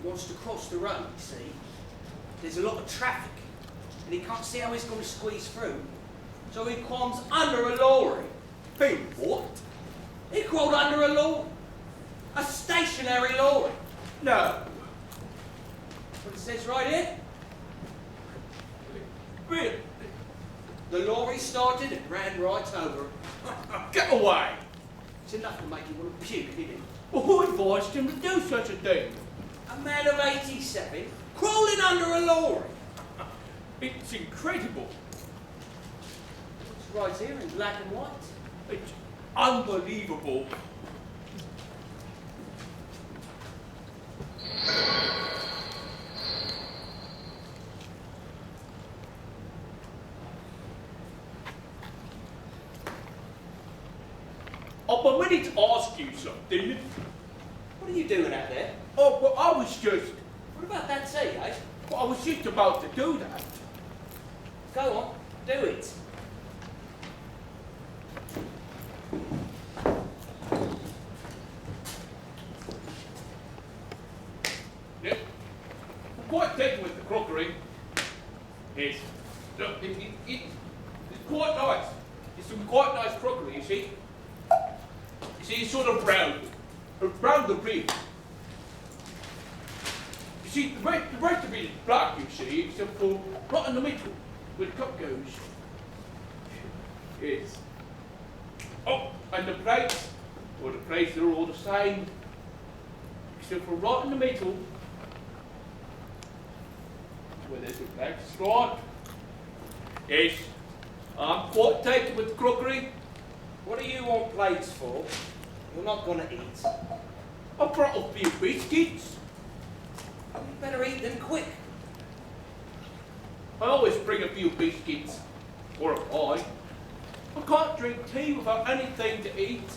He wants to cross the road, you see. There's a lot of traffic, and he can't see how he's going to squeeze through. So he climbs under a lorry. Hey, what? He crawled under a lorry. A stationary lorry. No. What it says right here. Really? The lorry started and ran right over him. Get away! It's enough to make you want to puke, isn't it? Well, who advised him to do such a thing? A man of 87 crawling under a lorry. It's incredible. It's right here in black and white. It's unbelievable. I'm permitted to ask you something. What are you doing out there? Oh, well, I was just... What about that tea, eh? Well, I was just about to do that. Go on, do it. Yeah. I'm quite taken with the crockery. Yes. Look, it's quite nice. It's some quite nice crockery, you see. You see, it's sort of brown. Brown the rim. You see, the rest of it is black, you see, except for right in the middle, where the cup goes. Yes. Oh, and the plates, well, the plates are all the same, except for right in the middle, where there's a black stripe. Yes, I'm quite taken with the crockery. What do you want plates for? You're not going to eat. I brought a few biscuits. You better eat them quick. I always bring a few biscuits, or a pie. I can't drink tea without anything to eat.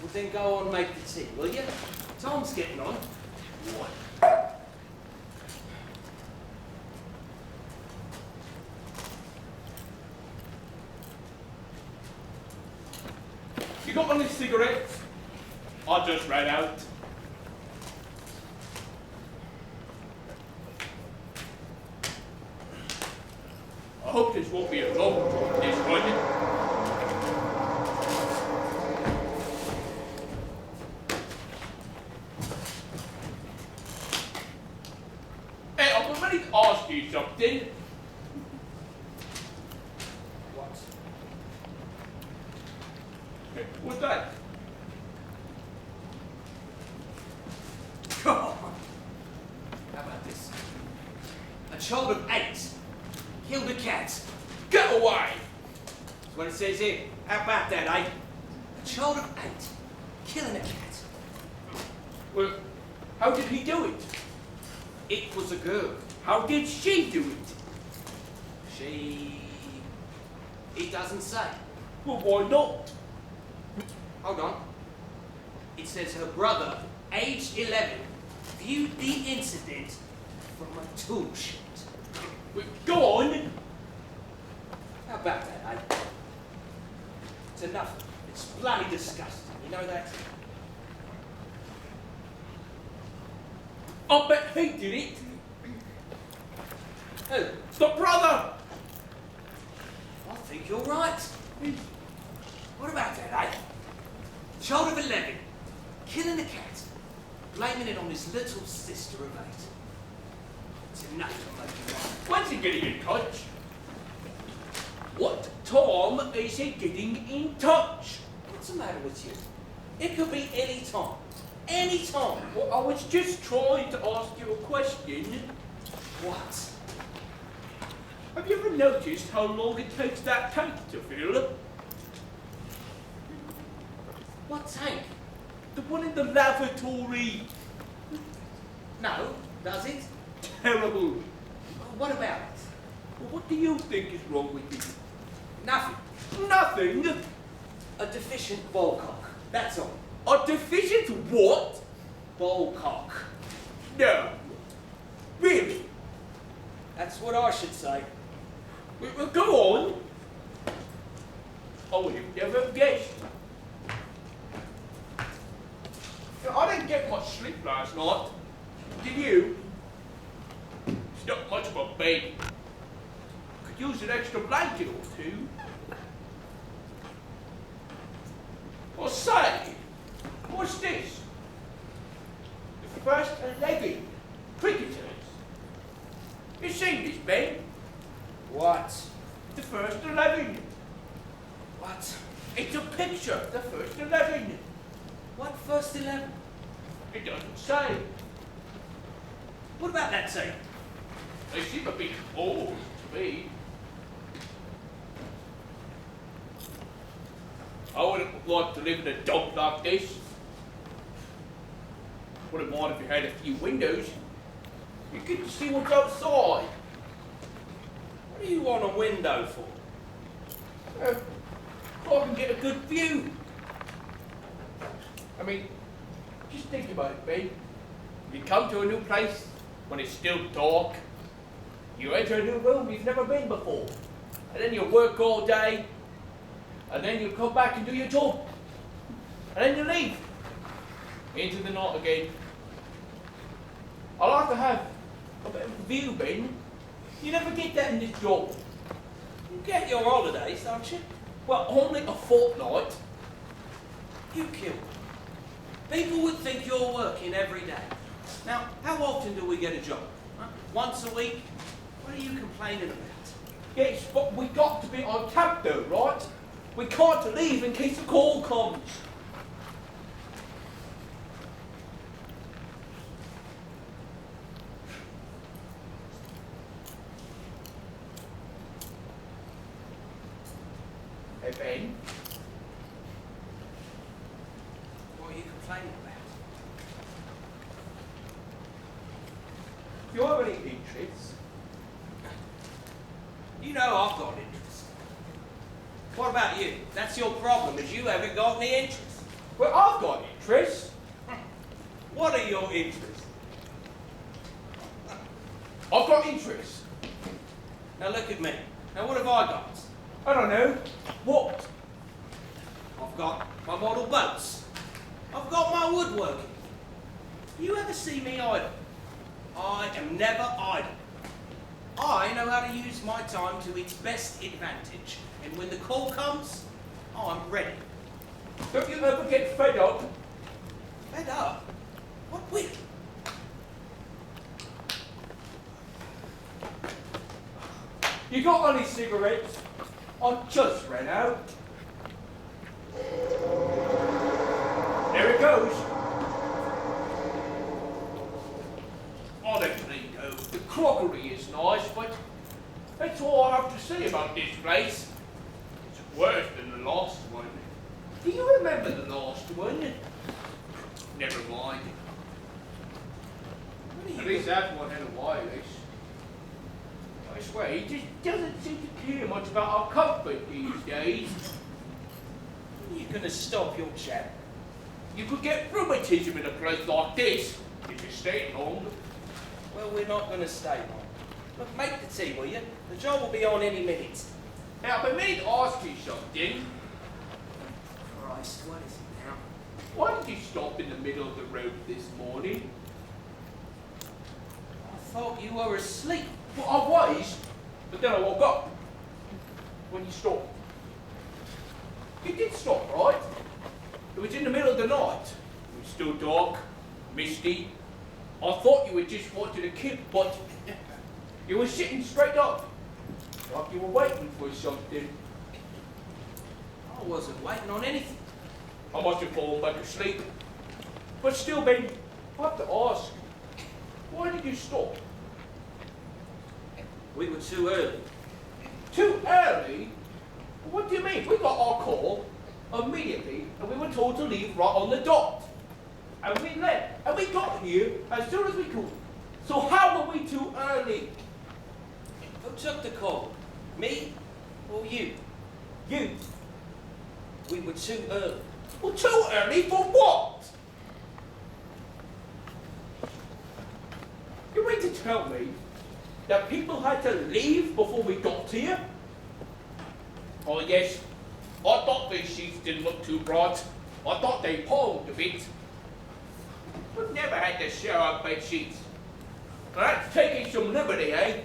Well, then go on and make the tea, will you? Tom's getting on. What? You got any cigarettes? I just ran out. I hope this won't be a long one, this one. Hey, I'm ready to ask you something. What? What's that? Come on. How about this? A child of 8 killed a cat. Get away! That's what it says here. How about that, eh? A child of 8 killing a cat. Well, how did he do it? It was a girl. How did she do it? It doesn't say. Well, why not? Hold on. It says her brother, aged 11, viewed the incident from a tool shed. Well, go on. How about that, eh? It's enough. It's bloody disgusting. You know that? I bet he did it. Who? The brother. I think you're right. What about that, eh? Child of 11, killing a cat, blaming it on his little sister of 8. It's enough to make you right. When's he getting in touch? What time is he getting in touch? What's the matter with you? It could be any time. Any time. Well, I was just trying to ask you a question. What? Have you ever noticed how long it takes that tank to fill? What tank? The one in the lavatory. No, does it? Terrible. What about it? Well, what do you think is wrong with it? Nothing. Nothing. A deficient ball cock. That's all. A deficient what? Ball cock. No. Really? That's what I should say. Well, go on. I would have never guessed. I didn't get much sleep last night. than you. It's not much of a bed. Could use an extra blanket or two. Or say, what's this? The first 11 cricketers. You seen this, Ben? What? The first 11. What? It's a picture, the first 11. What first 11? It doesn't say. What about that team? They seem a bit old to me. I wouldn't like to live in a dump like this. Wouldn't mind if you had a few windows. You get to see what's outside. What do you want a window for? So I can get a good view. I mean, just think about it, Ben. You come to a new place when it's still dark. You enter a new room you've never been before. And then you work all day. And then you come back and do your job. And then you leave. Into the night again. I like to have a bit of a view, Ben. You never get that in this job. You get your holidays, don't you? Well, only a fortnight. You kill me. People would think you're working every day. Now, how often do we get a job? Huh? Once a week? What are you complaining about? Yes, but we got to be on tap though, right? We can't leave in case a call comes. Hey, Ben. What are you complaining about? Do you have any interests? You know I've got interests. What about you? That's your problem, is you haven't got any interests. Well, I've got interests. What are your interests? I've got interests. Now look at me. Now what have I got? I don't know. What? I've got my model boats. I've got my woodworking. You ever see me idle? I am never idle. I know how to use my time to its best advantage. And when the call comes, I'm ready. Don't you ever get fed up? Fed up? What with? You got any cigarettes? I've just ran out. There it goes. Oh, there you go. The crockery is nice, but that's all I have to say about this place. It's worse than the last one. Do you remember the last one? Never mind. At least that one had a wireless. I swear, he just doesn't seem to care much about our comfort these days. When are you going to stop your chat? You could get rheumatism in a place like this if you stayed long. Well, we're not going to stay long. Look, make the tea, will you? The job will be on any minute. Now, if I may ask you something, Christ, what is it now? why did you stop in the middle of the road this morning? I thought you were asleep. Well, I was, but then I woke up when you stopped. You did stop, right? It was in the middle of the night. It was still dark, misty. I thought you were just wanting to kick, but you were sitting straight up, like you were waiting for something. I wasn't waiting on anything. I must have fallen back asleep. But still, Ben, I have to ask, why did you stop? We were too early. Too early? What do you mean? We got our call immediately, and we were told to leave right on the dot. And we left, and we got here as soon as we could. So how were we too early? Who took the call? Me or you? You. We were too early. Well, too early for what? You mean to tell me that people had to leave before we got here? Oh yes, I thought these sheets didn't look too bright. I thought they pulled a bit. We've never had to share our bed sheets. That's taking some liberty, eh?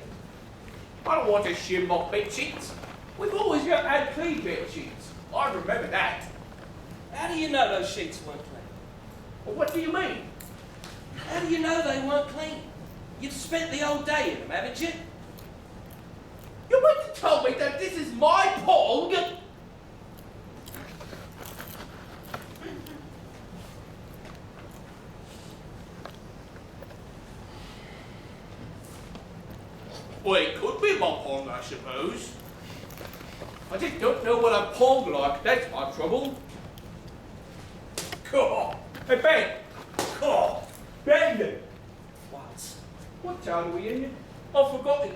I don't want to shim off bed sheets. We've always got had clean bed sheets. I remember that. How do you know those sheets weren't clean? Well, what do you mean? How do you know they weren't clean? You've spent the whole day in them, haven't you? You meant to tell me that this is my pong? Well, it could be my pong, I suppose. I just don't know what a pong like, that's my trouble. God. Hey, Ben! God! Ben! What? What town are we in? I've forgotten.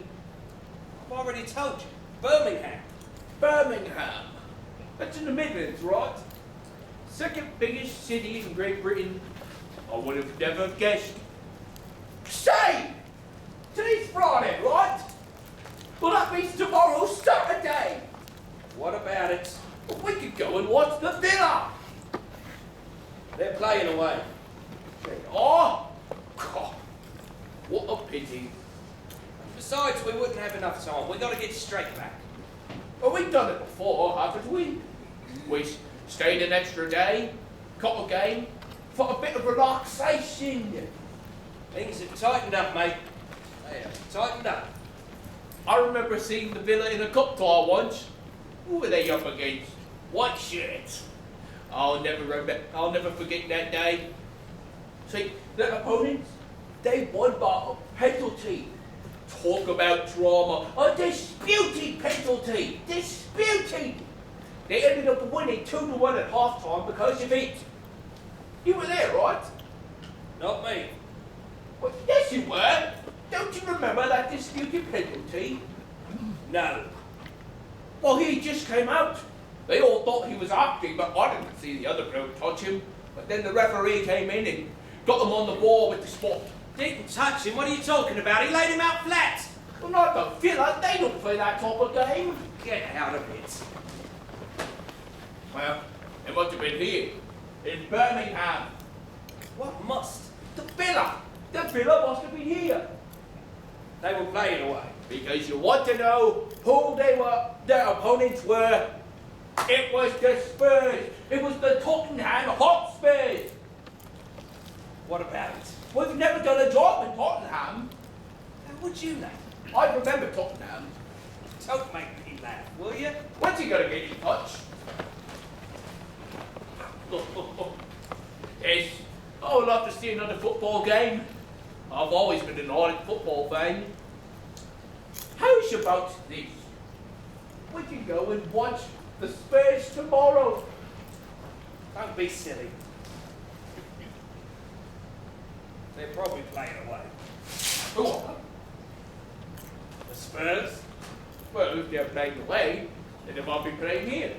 I've already told you. Birmingham. Birmingham. That's in the Midlands, right? Second biggest city in Great Britain. I would have never guessed. Say! Today's Friday, right? Well, that means tomorrow's Saturday. What about it? Well, we could go and watch the Villa. They're playing away. They are? God, what a pity. Besides, we wouldn't have enough time. We've got to get straight back. Well, we've done it before, haven't we? We stayed an extra day, caught a game, for a bit of relaxation. Things have tightened up, mate. They have tightened up. I remember seeing the Villa in a cup tie once. Who were they up against? White shirts. I'll never forget that day. See, the opponents, they won by a penalty. Talk about drama. A disputed penalty. Disputed. They ended up winning 2-1 at half-time because of it. You were there, right? Not me. Well, yes, you were. Don't you remember that disputed penalty? No. Well, he just came out. They all thought he was acting, but I didn't see the other bloke touch him. But then the referee came in and got him on the ball with the spot. Didn't touch him. What are you talking about? He laid him out flat. Well, not the Villa. They don't play that type of game. Get out of it. Well, it must have been here, in Birmingham. What must? The Villa. The Villa must have been here. They were playing away. Because you want to know who their opponents were. It was the Spurs. It was the Tottenham Hotspurs. What about it? We've never done a job in Tottenham. How would you know? I remember Tottenham. Don't make me laugh, will you? When's he gonna get in touch? Yes, I would love to see another football game. I've always been an ardent football fan. How's about this? We can go and watch the Spurs tomorrow. Don't be silly. They're probably playing away. What? The Spurs? Well, if they're playing away, then they might be playing here.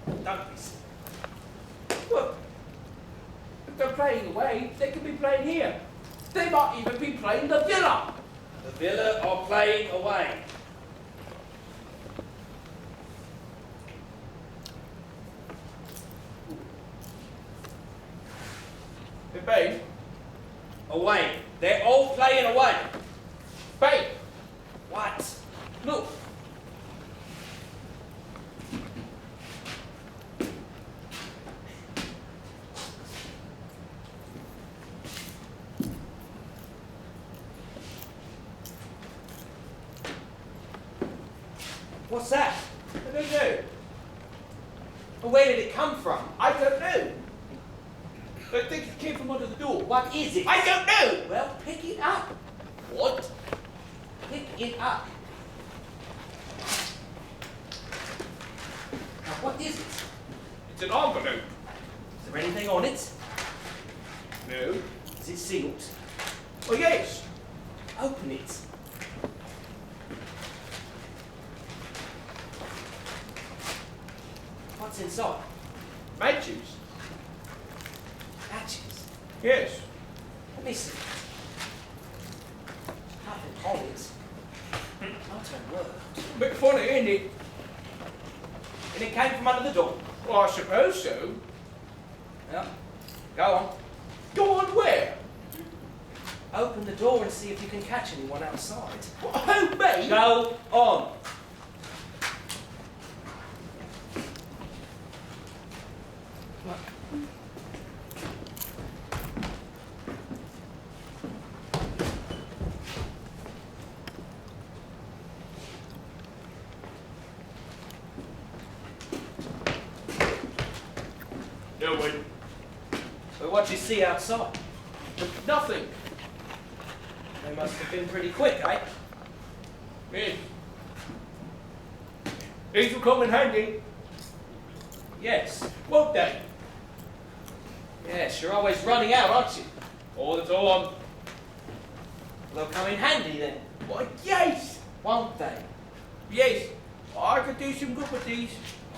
Don't be silly. Well, if they're playing away, they could be playing here. They might even be playing the Villa. The Villa are playing away. Hey, babe. Away. They're all playing away. Babe, What? look. What's that? I don't know. Well, where did it come from? I don't know. I think it came from under the door. What is it? I don't know. Well, pick it up. What? Pick it up. Now, what is it? It's an envelope. Is there anything on it? No. Is it sealed? Oh, yes. Open it. What's inside? Matches. Matches. Yes. Let me see. Nothing on it. Not a word. A bit funny, isn't it? And it came from under the door. Well, I suppose so. Yeah. Go on. Go on where? open the door and see if you can catch anyone outside. Who, me? Go on. No one. But what do you see outside? Nothing. They must have been pretty quick, eh? Me. These will come in handy, Yes. won't they? Yes, you're always running out, aren't you? All the time. They'll come in handy then, Why, yes. won't they? Yes. I could do some good with these.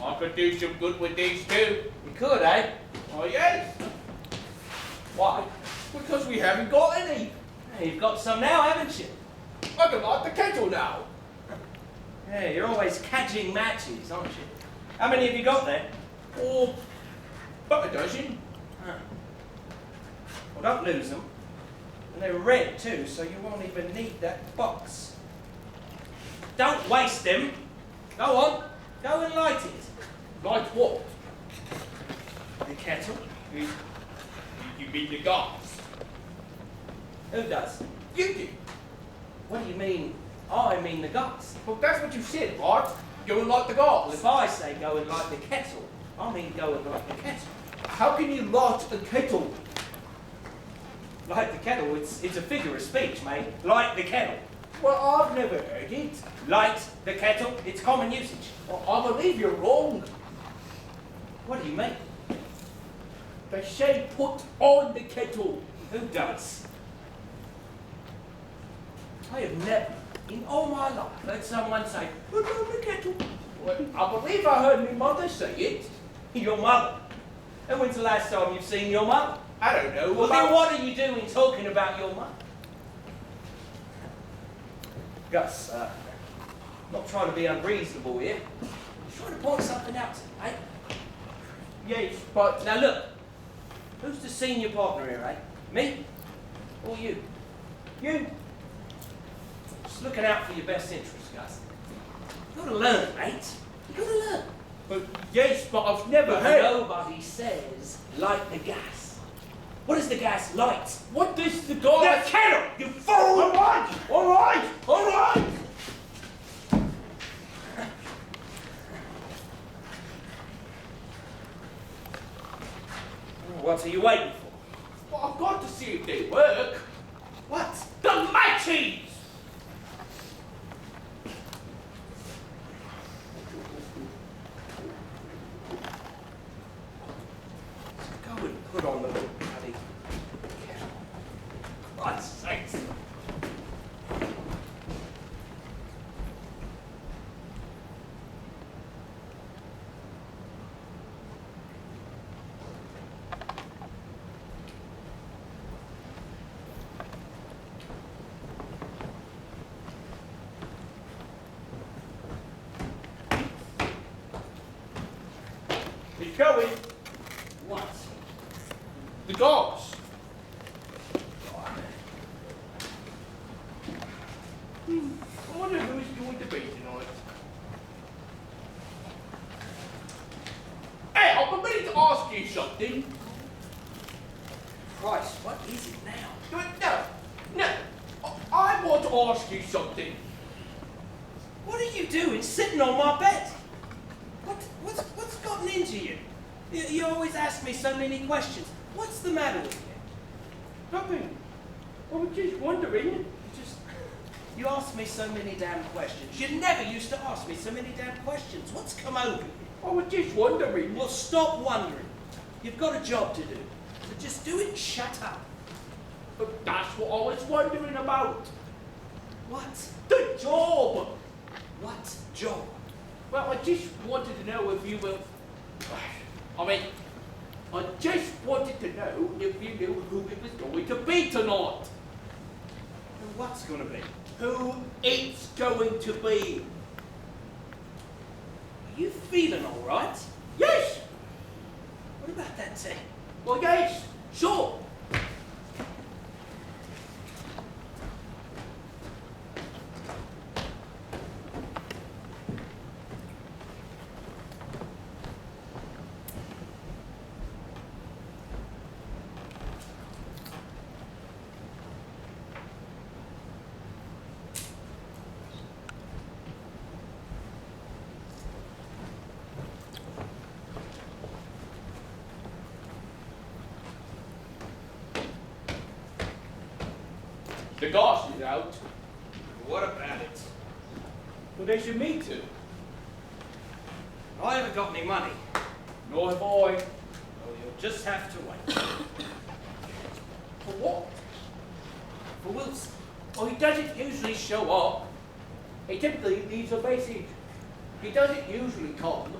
I could do some good with these too. You could, eh? Oh, yes. Why? Because we haven't got any. Hey, you've got some now, haven't you? I can light the kettle now. Yeah, you're always catching matches, aren't you? How many have you got there? Or about a dozen. Huh. Well, don't lose them. And they're red too, so you won't even need that box. Don't waste them. Go on, go and light it. Light what? The kettle. You mean the gas? Who does? You do. What do you mean? I mean the gas. Well, that's what you said, right? Go and light the Well, gas. if I say go and light the kettle, I mean go and light the kettle. How can you light a kettle? Light the kettle, it's a figure of speech, mate. Light the kettle. Well, I've never heard it. Light the kettle, it's common usage. Well, I believe you're wrong. What do you mean? They say put on the kettle. Who does? I have never, in all my life, heard someone say, put on the kettle. Well, I believe I heard my mother say it. Your mother. And when's the last time you've seen your mother? I don't know. Well, then what are you doing talking about your mother? Gus, not trying to be unreasonable here. I'm trying to point something out to you, eh? Yes, but Now look, who's the senior partner here, eh? Me? Or you? you. Just looking out for your best interests, Gus. You've got to learn, mate. You've got to learn. But yes, but I've never But heard. nobody says light the gas. What does the gas light? What does the The gas? kettle, you fool! All right, all right, all right. What are you waiting for? Well, I've got to see if they work. What? The matches. Go and put on the bloody kettle. Christ's sakes. It's going. What? The gas. I wonder who's going to be tonight. Hey, I'm ready to ask you something. Christ, what is it now? No. I want to ask you something. What are you doing sitting on my bed? What's gotten into you? You always ask me so many questions. What's the matter with you? Nothing. I was just wondering. You ask me so many damn questions. You never used to ask me so many damn questions. What's come over you? I was just wondering. Well, stop wondering. You've got a job to do. So just do it and shut up. But that's what I was wondering about. What? The job. What job? Well, I just wanted to know if you were... I just wanted to know if you knew who it was going to be tonight. And what's going to be? Who it's going to be. Are you feeling all right? Yes. What about that tea? Well, yes. Sure. The gas is out. What about it? But they should me to. I haven't got any money. Nor have I. Well, you'll just have to wait. For what? For Wilson. Well, he doesn't usually show up. He typically leaves a message. He doesn't usually come.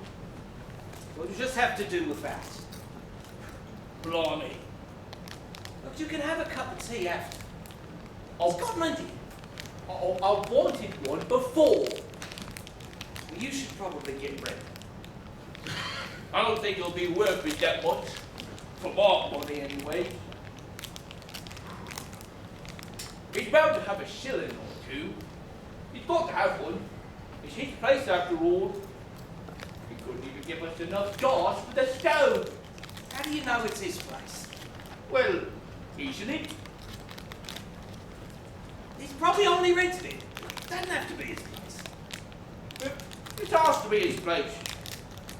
Well, you just have to do with that. Blimey. Look, you can have a cup of tea after. I've He's got plenty. I wanted one before. Well, you should probably get ready. I don't think it'll be worth it that much. For my money, anyway. He's bound to have a shilling or two. He's got to have one. It's his place after all. He couldn't even give us enough gas for the stove. How do you know it's his place? Well, easily. He's probably only rented it. It doesn't have to be his place. It has to be his place.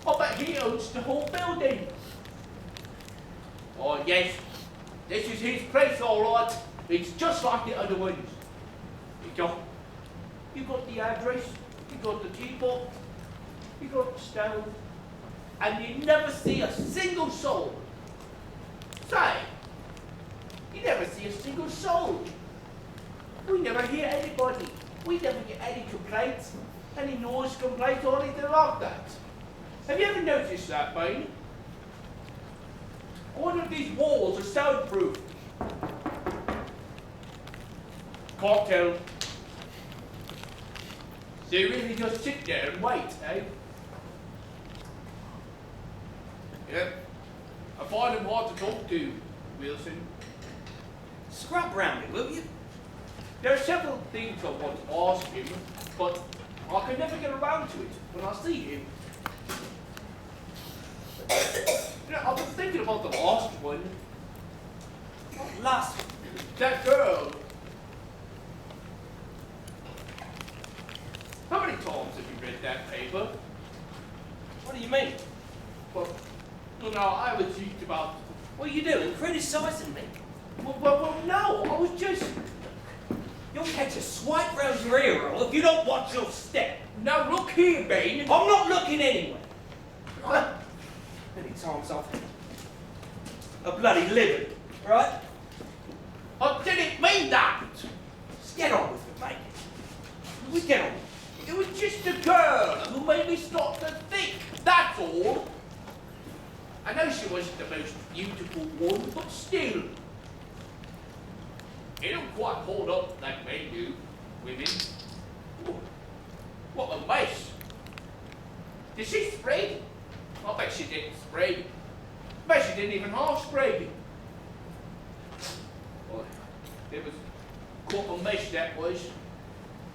I bet he owns the whole building. Oh yes, this is his place all right. It's just like the other ones. You got the address, you got the teapot, you got the stove, and you never see a single soul. Say, you never see a single soul. We never hear anybody. We never get any complaints, any noise complaints or anything like that. Have you ever noticed that, mate? I wonder if these walls are soundproof. Can't tell. They really just sit there and wait, eh? Yep. I find him hard to talk to, Wilson. Scrub round it, will you? There are several things I want to ask him, but I can never get around to it when I see him. You know, I've been thinking about the last one. What last one? That girl. How many times have you read that paper? What do you mean? Well, no, I was just about. What are you doing? Criticising me? Well, no, I was just. You'll catch a swipe round your ear roll if you don't watch your step. Now look here, Bane. I'm not looking anyway. Right? Many times I've had a bloody living, right? I didn't mean that. Just get on with it, mate. We get on with it. It was just a girl who made me stop to think. That's all. I know she wasn't the most beautiful one, but still. They don't quite hold up like men do, women. Ooh, what a mess. Did she spray? I bet she didn't spray. I bet she didn't even half spray. Well, it was quite a mess that was.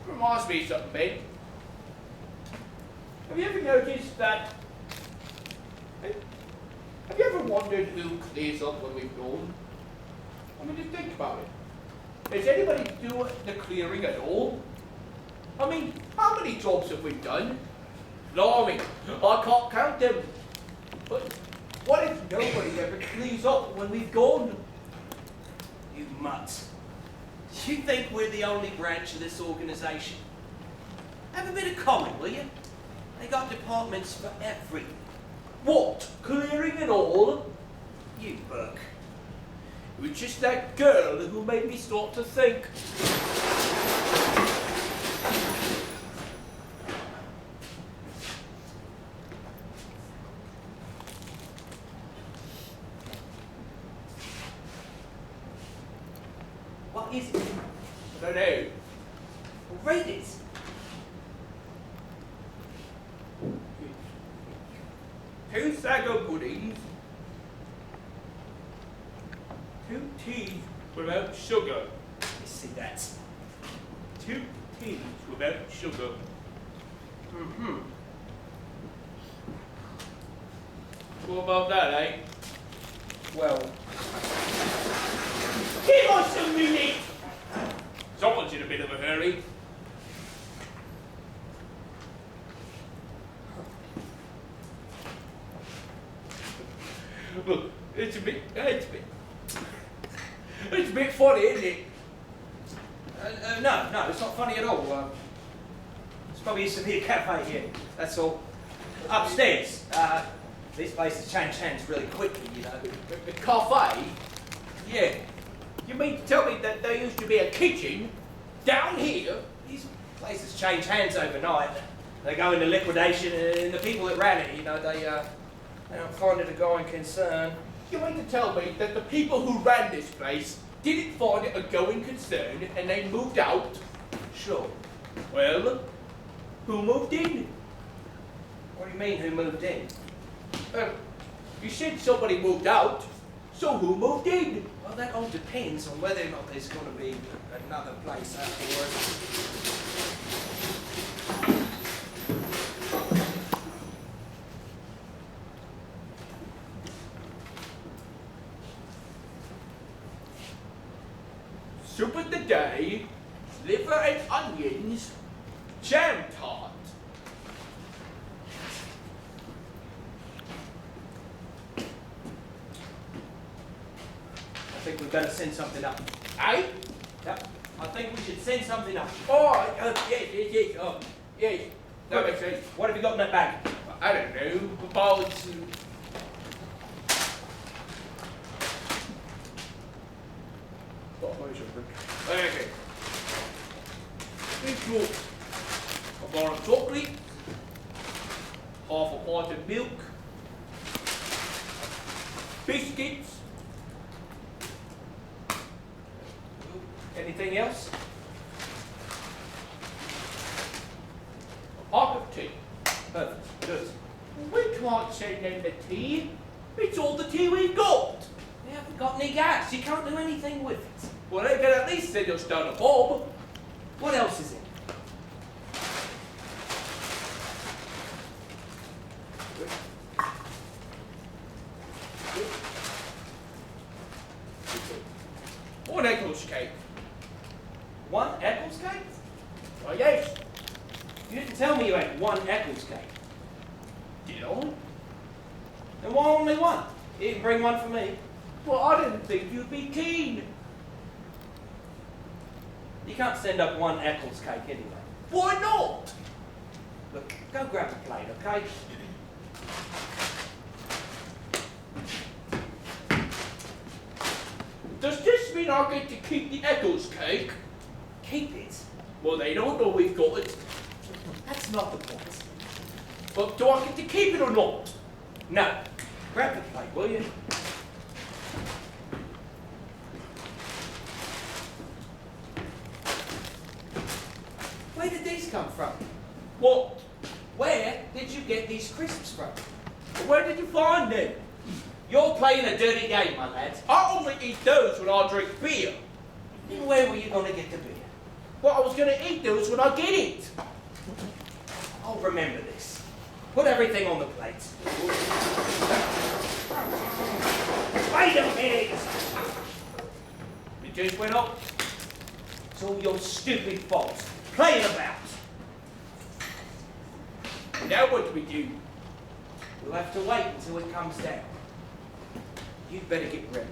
Reminds me of something, Ben. Have you ever noticed that? Have you ever wondered who clears up when we've gone? I mean, just think about it. Does anybody do the clearing at all? I mean, how many jobs have we done? Blimey, I can't count them. But what if nobody ever cleans up when we've gone? You mutt. You think we're the only branch of this organisation? Have a bit of common, will you? They got departments for everything. What? Clearing and all? You Burke. It was just that girl who made me start to think. What is it? I don't know. Well, read it. Two sago puddings, 2 teas without sugar. You see that? 2 teas without sugar. Mm-hmm. What about that, eh? Well, Give us a minute! Someone's in a bit of a hurry. Look, it's a bit funny, isn't it? No, it's not funny at all. It's probably used to be a cafe here, that's all. Upstairs. This place has changed hands really quickly, you know. A cafe? Yeah, You mean to tell me that there used to be a kitchen down here? these places change hands overnight. They go into liquidation, and the people that ran it, you know, they don't find it a going concern. You mean to tell me that the people who ran this place didn't find it a going concern and they moved out? Sure. Well, who moved in? What do you mean, who moved in? You said somebody moved out, so who moved in? Well, that all depends on whether or not there's going to be another place afterwards. Soup of the day, liver and onions, jam tart. I think we've got to send something up. Eh? Yep. I think we should send something up. Oh, yes. That makes sense. What have you got in that bag? I don't know, balls and... Okay. We've got a bar of chocolate, half a pint of milk, biscuits. Anything else? A pot of tea. Perfect. Good. We can't send them the tea. It's all the tea we've got. We haven't got any gas. You can't do anything with it. Well, they can at least send us down a bob. What else is in? One Eccles cake. One Eccles cake? Why, yes. You didn't tell me you had one Eccles cake. Did I? Then why only one? You didn't bring one for me. Well, I didn't think you'd be keen. You can't send up one Eccles cake anyway. Why not? Look, go grab a plate, okay? Does this mean I get to keep the Eccles cake? Keep it. Well, they don't know we've got it. That's not the point. But do I get to keep it or not? No. Grab the plate, will you? Where did these come from? What? Where did you get these crisps from? Where did you find them? You're playing a dirty game, my lad. I only eat those when I drink beer. Then where were you going to get the beer? Well, I was going to eat those when I get it. I'll remember this. Put everything on the plate. Wait a minute! It just went up. It's all your stupid fault. Playing about. Now what do we do? We'll have to wait until it comes down. You'd better get ready.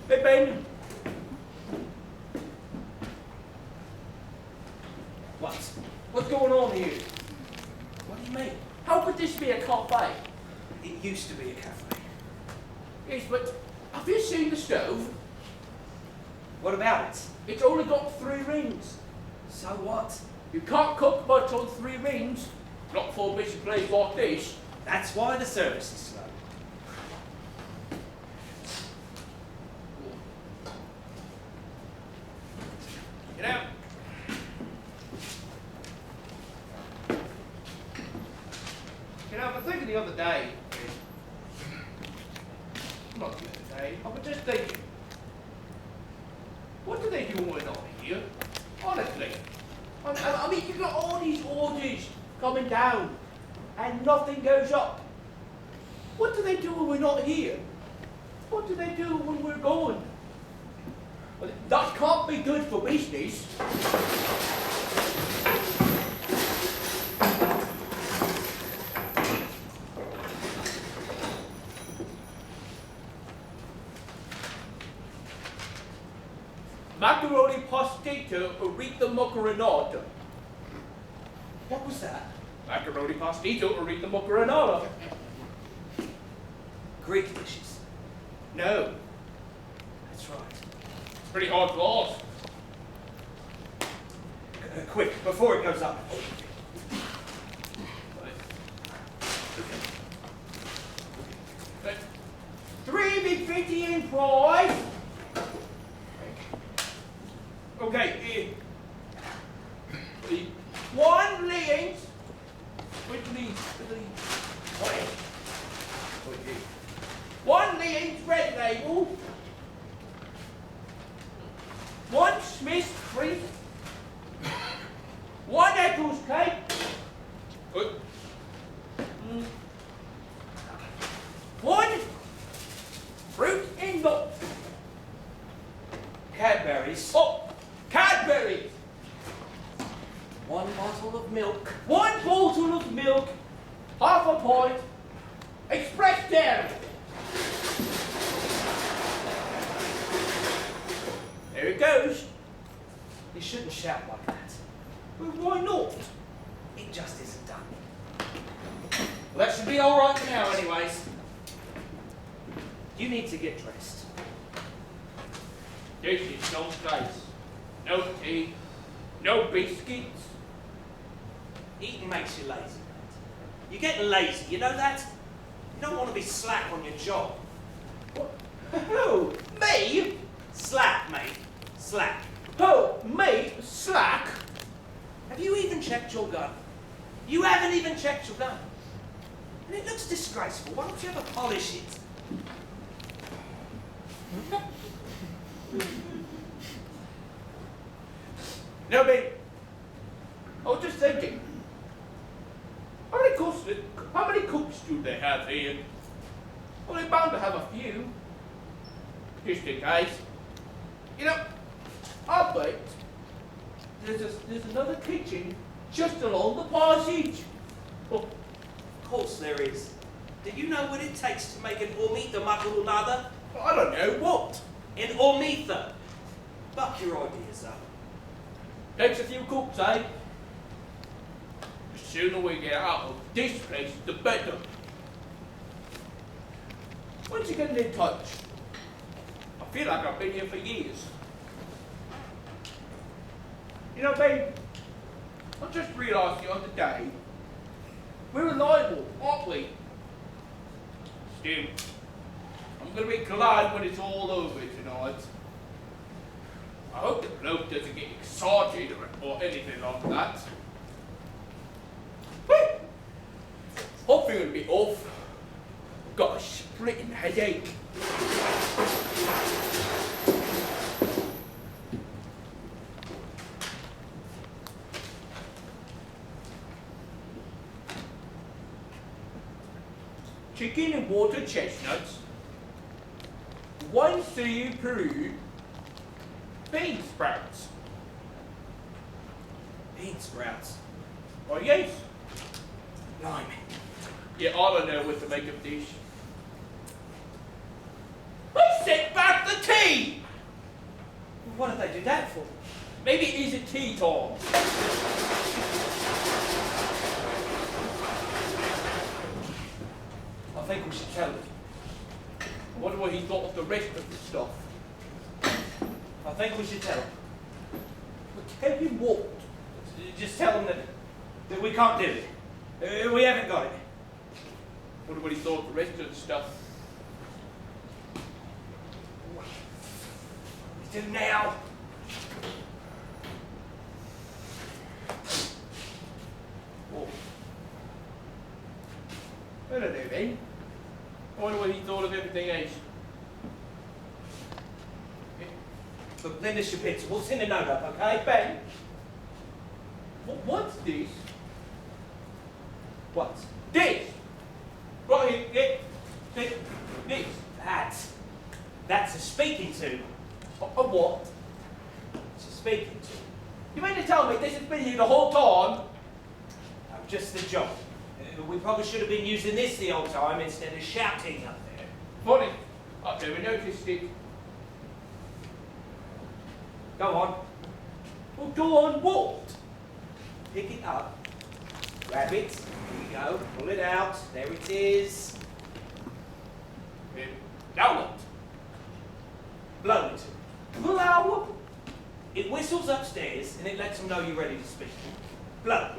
Hey, Ben. What? What's going on here? What do you mean? How could this be a cafe? It used to be a cafe. Yes, but have you seen the stove? What about it? It's only got 3 rings. So what? You can't cook much on 3 rings. Not for a busy place like this. That's why the service is slow. You know? You know, I was thinking the other day. Not the other day. I was just thinking. What do they do going on here? Honestly. I mean, you've got all these orders coming down, and nothing goes up. What do they do when we're not here? What do they do when we're gone? Well, that can't be good for business. Macaroni pastito Aretha Macaronata. What was that? Macaroni pastito Aretha Macaronata. Greek dishes. No, That's right. it's pretty hard to ask. Quick, before it goes up. Three big 50 fries. Okay, one lens with the one lens red label, one Smith's crisp, one Eccles cake. Good. One fruit in the Cadbury's. oh, Cadbury. One bottle of milk. One bottle of milk, half a pint, express dairy. There it goes. You shouldn't shout like that. Well, why not? It just isn't done. Well, that should be all right for now, anyways. You need to get dressed. This is no place. No tea, no biscuits. Eating makes you lazy, mate. You're getting lazy, you know that? You don't want to be slack on your job. What? Who? Me? Slack, mate. Slack. Who? Me? Slack? Have you even checked your gun? You haven't even checked your gun. And it looks disgraceful. Why don't you ever polish it? No, babe. I was just thinking. How many cooks do they have here? Well, they're bound to have a few. Just in case. You know, I bet there's another kitchen just along the passage. Oh, Of course there is. Do you know what it takes to make an ormita macarronada? I don't know what. An ormita. Buck your ideas up. Takes a few cooks, eh? The sooner we get out of this place, the better. When's he getting in touch? I feel like I've been here for years. You know, babe, I just realised the other day, we're liable, aren't we? Still, I'm going to be glad when it's all over tonight. I hope the bloke doesn't get excited or anything like that. I'm feeling a bit off. I've got a splitting headache. Chicken and water chestnuts, one sea Peru, bean sprouts. Bean sprouts. Oh yes. Blimey. Yeah, I don't know what to make of this. Let's set back the tea! What did they do that for? Maybe it isn't tea time. I think we should tell them. I wonder what he thought of the rest of the stuff. I think we should tell them. But tell him what? Just tell them that we can't do it. We haven't got it. Wonder what he thought of the rest of the stuff. We do now. Oh. I don't know, then. I wonder what he thought of everything else. Look, finish your pizza. We'll send a note up, okay? Ben, what's this? What? This! Right here, this. That's a speaking tube. A what? It's a speaking tube. You mean to tell me this has been here the whole time? Just the job. We probably should have been using this the whole time instead of shouting up there. Funny, I've never noticed it. Go on. Well, go on what? Pick it up. Grab it. Here you go. Pull it out. There it is. Now what? Blow it. Blow! It whistles upstairs and it lets them know you're ready to speak. Blow.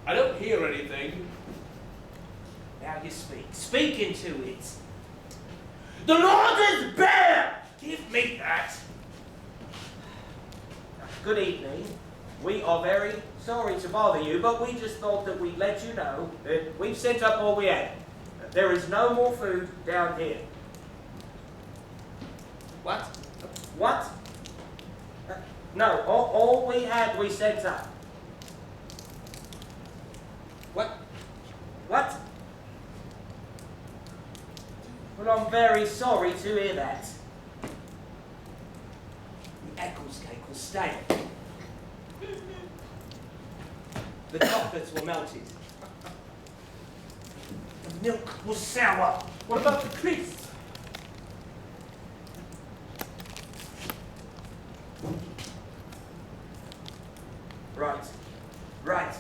I don't hear anything. Now you speak. Speak into it. The Lord is bare! Give me that. Good evening. We are very sorry to bother you, but we just thought that we'd let you know that we've sent up all we had. There is no more food down here. What? What? No, all we had we sent up. What? What? Well, I'm very sorry to hear that. The Eccles cake was stale. The chocolates were melted. The milk was sour. What about the crisps? Right. Right.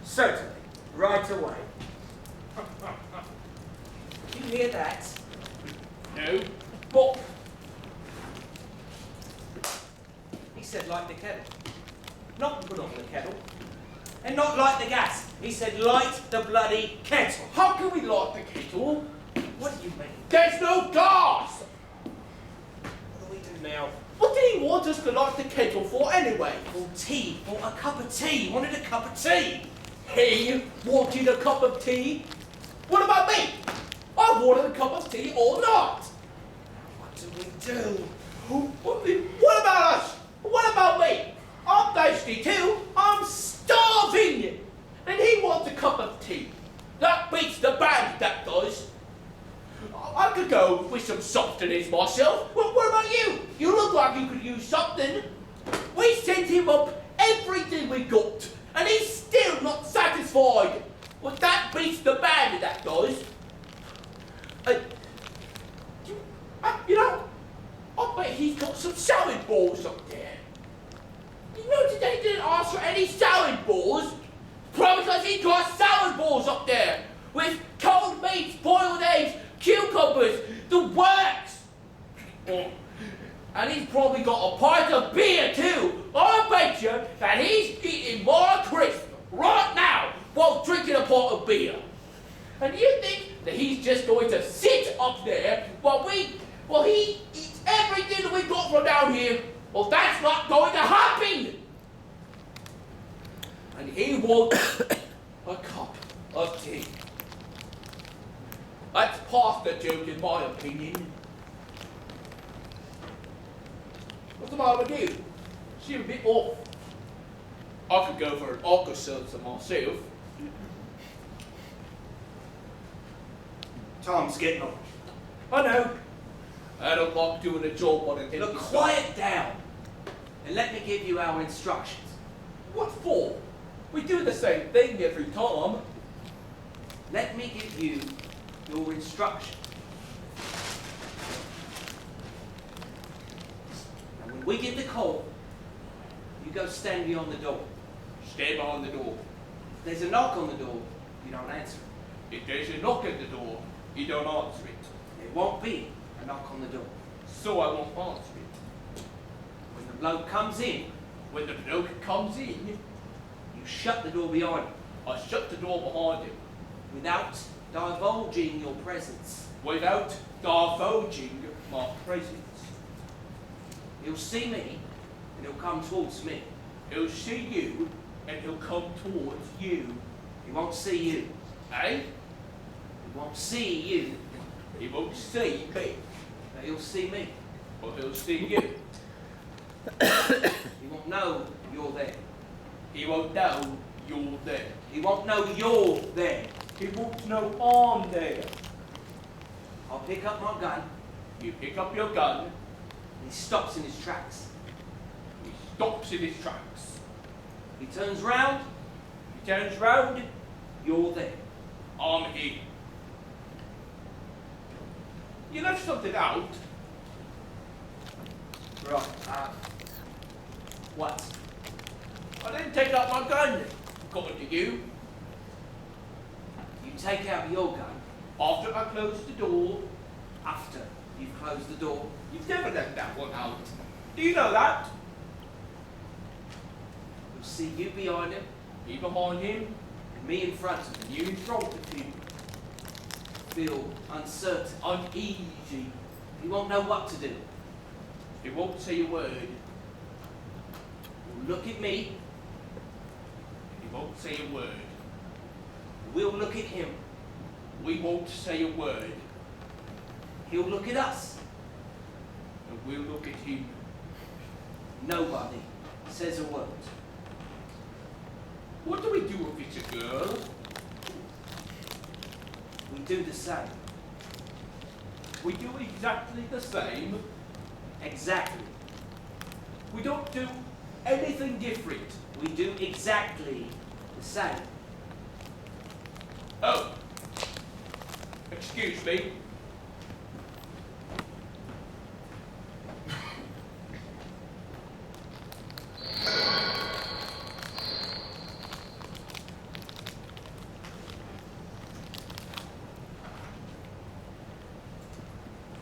Certainly. Right away. Did you hear that? No. What? He said light the kettle. Not put on the kettle. And not light the gas. He said light the bloody kettle. How can we light the kettle? What do you mean? There's no gas! What do we do now? What did he want us to light the kettle for anyway? For tea. For a cup of tea. He wanted a cup of tea. He wanted a cup of tea? What about me? I wanted a cup of tea all night. What do we do? What about us? What about me? I'm thirsty too. I'm starving. And he wants a cup of tea. That beats the band, that does. I could go with some sustenance myself. Well, what about you? You look like you could use something. We sent him up everything we got, and he's still not satisfied. Well, that beats the band, that does. You know, I bet he's got some salad balls up there. You notice that he didn't ask for any salad balls? Probably because he's got salad balls up there with cold meats, boiled eggs, cucumbers, the works. And he's probably got a pint of beer too. I bet you that he's eating more crisp right now while drinking a pot of beer. And you think that he's just going to sit up there while he eats everything that we got from down here? Well, that's not going to happen. And he wants a cup of tea. That's past the joke, in my opinion. What's the matter with you? Seem a bit off. I could go for an Alka-Seltzer myself. Tom's getting on. I know. I don't like doing a job on an empty Look, stomach. quiet down. And let me give you our instructions. What for? We do the same thing every time. Let me give you your instructions. And when we get the call, you go stand beyond the door. Stand behind the door. If there's a knock on the door, you don't answer it. If there's a knock at the door, you don't answer it. There won't be a knock on the door. So I won't answer it. When the bloke comes in, When the bloke comes in, you shut the door behind him I shut the door behind him without divulging your presence. without divulging my presence. He'll see me and he'll come towards me. He'll see you and he'll come towards you. He won't see you. Eh? He won't see you, He won't see me, but he'll see me. but he'll see you. He won't know you're there. He won't know you're there. He won't know you're there. He won't know I'm there. I'll pick up my gun You pick up your gun, and he stops in his tracks. he stops in his tracks. He turns round He turns round, You're there. I'm here. You left something out. Right, what? I didn't take out my gun, according to you. You take out your gun After I closed the door. after you've closed the door. You've never left that one out. Do you know that? You'll see you behind him, Me behind him, and me in front of him. and you in front of him. Feel uncertain. Uneasy. You won't know what to do. He won't say a word. You'll look at me, He won't say a word. we'll look at him. We won't say a word. He'll look at us. And we'll look at him. Nobody says a word. What do we do if it's a girl? We do the same. We do exactly the same. Exactly. We don't do anything different. We do exactly the same. Oh. Excuse me.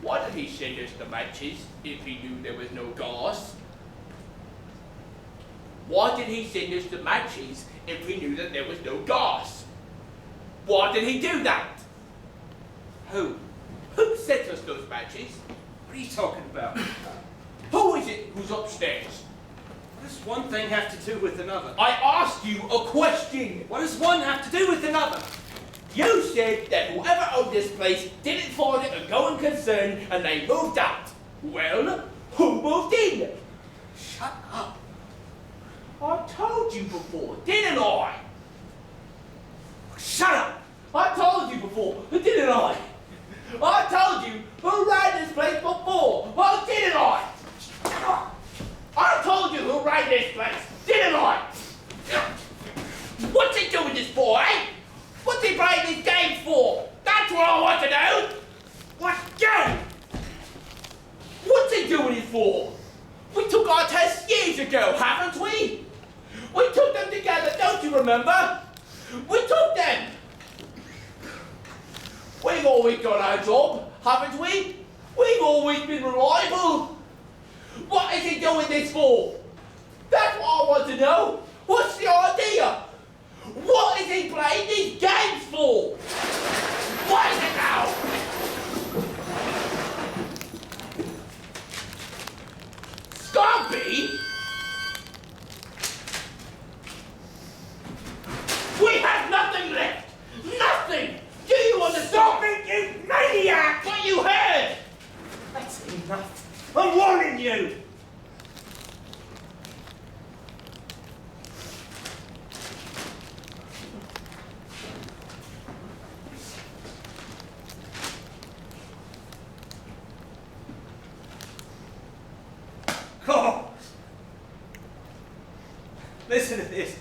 Why did he send us the matches if he knew there was no gas? Why did he send us the matches if he knew that there was no gas? Why did he do that? Who? Who sent us those matches? What are you talking about? Who is it who's upstairs? What does one thing have to do with another? I asked you a question. What does one have to do with another? You said that whoever owned this place didn't find it a going concern and they moved out. Well, who moved in? Shut up. I told you before, didn't I? Shut up. I told you before, didn't I? I told you who ran this place before, oh, didn't I? I told you who ran this place, didn't I? What's he doing this for, eh? What's he playing these games for? That's what I want to know. What game? What's he doing it for? We took our tests years ago, haven't we? We took them together, don't you remember? We took them. We've always done our job, haven't we? We've always been reliable. What is he doing this for? That's what I want to know. What's the idea? What is he playing these games for? What is it now? Scumby? We have nothing left! Nothing! Do you understand? Stop it, you maniac! What you heard! That's enough. I'm warning you. Oh. Listen to this.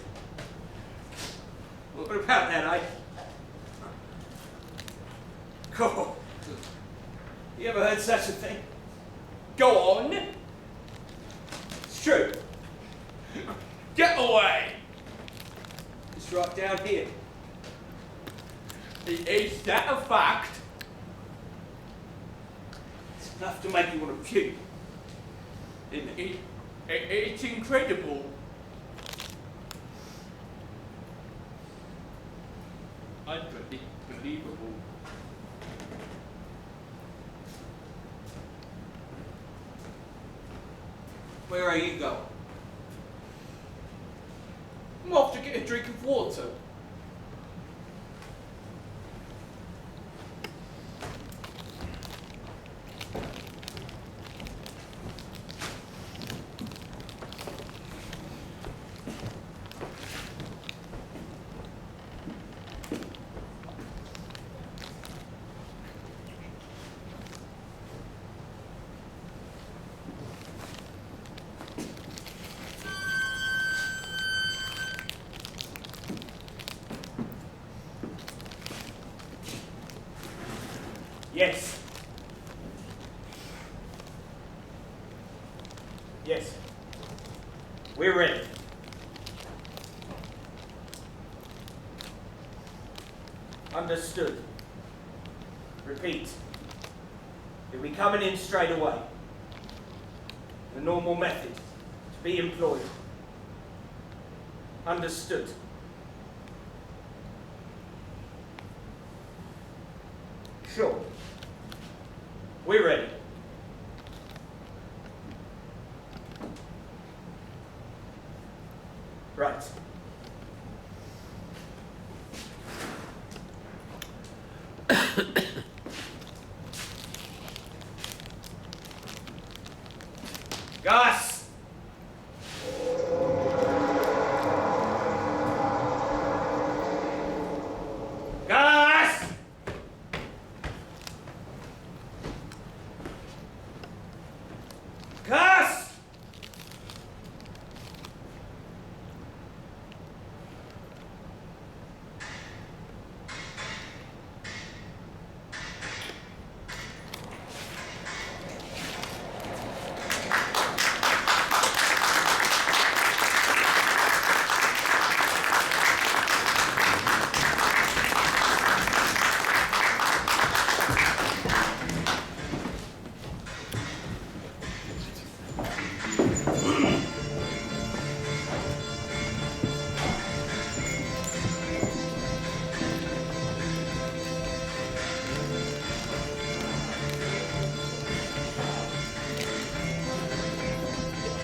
What about that, eh? Oh. You ever heard such a thing? Go on! It's true. Get away! It's right down here. Is that a fact? It's enough to make you want to puke. Isn't it? It's incredible. Unbelievable. Where are you going? I'm off to get a drink of water. Yes. Yes. We're ready. Understood. Repeat. You'll be coming in straight away. The normal method to be employed. Understood. Sure. We're ready. Right.